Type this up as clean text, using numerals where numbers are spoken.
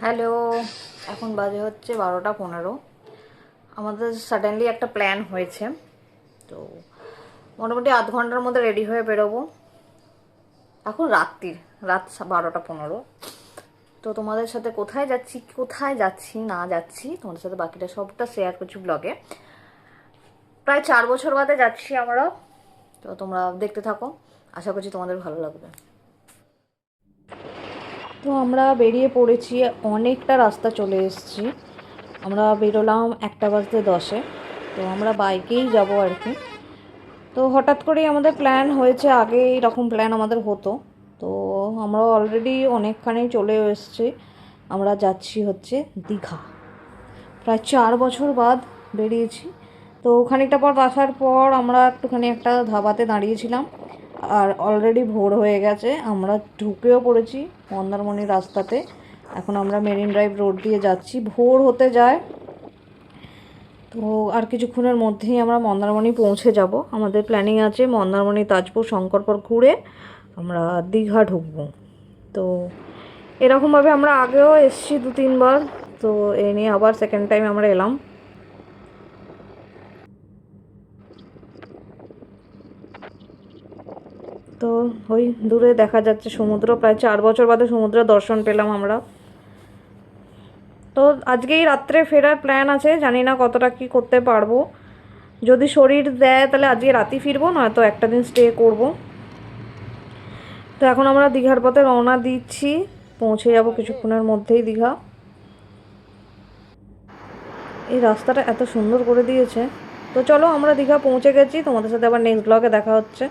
Hello, এখন বাজে হচ্ছে 12টা 15। আমাদের সাডেনলি একটা প্ল্যান হয়েছে, তো মোটামুটি আধ ঘন্টার মধ্যে রেডি হয়ে বেরোবো। এখন রাত 12টা 15। তো তোমাদের সাথে কোথায় যাচ্ছি না যাচ্ছি তোমাদের সাথে বাকিটা সবটা শেয়ার করছি ব্লগে। প্রায় 4 বছর বাদে যাচ্ছি আমরা, তো তোমরা দেখতে থাকো, আশা করছি তোমাদের ভালো লাগবে। তো আমরা বেরিয়ে পড়েছি, অনেকটা রাস্তা চলে এসেছি। আমরা বেরোলাম 1টা বাজতে 10-এ। তো আমরা বাইকেই যাব আর কি। তো হঠাৎ করেই আমাদের প্ল্যান হয়েছে, আগে এরকম প্ল্যান আমাদের হতো। তো আমরা অলরেডি অনেকখানি চলে এসেছি। আমরা যাচ্ছি হচ্ছে দীঘা। প্রায় 4 বছর বাদ বেরিয়েছি। তো খানিকটা পর আসার পর আমরা একটুখানি একটা ধাবাতে দাঁড়িয়েছিলাম, আর অলরেডি ভোর হয়ে গেছে। আমরা ঢুকেও পড়েছি মন্দারমণির রাস্তাতে। এখন আমরা মেরিন ড্রাইভ রোড দিয়ে যাচ্ছি, ভোর হতে যায়। তো আর কিছুক্ষণের মধ্যেই আমরা মন্দারমণি পৌঁছে যাব। আমাদের প্ল্যানিং আছে মন্দারমণি, তাজপুর, শঙ্করপুর ঘুরে আমরা দীঘা ঢুকবো। তো এরকমভাবে আমরা আগেও এসেছি 2-3 বার। তো এই নিয়ে আবার সেকেন্ড টাইম আমরা এলাম। তো ওই দূরে দেখা যাচ্ছে সমুদ্র, প্রায় 4 বছর বাদে সমুদ্রের দর্শন পেলাম আমরা। তো আজকেই রাত্রে ফেরার প্ল্যান আছে, জানি না কতটা কি করতে পারবো। যদি শরীর দেয় তাহলে আজকে রাতেই ফিরবো, নয়তো একটা দিন স্টে করব। তো এখন আমরা দীঘার পথে রওনা দিচ্ছি, পৌঁছে যাব কিছুক্ষণের মধ্যেই দীঘা। এই রাস্তাটা এত সুন্দর করে দিয়েছে। তো চলো, আমরা দীঘা পৌঁছে গেছি, তোমাদের সাথে আবার নেক্সট ব্লগে দেখা হচ্ছে।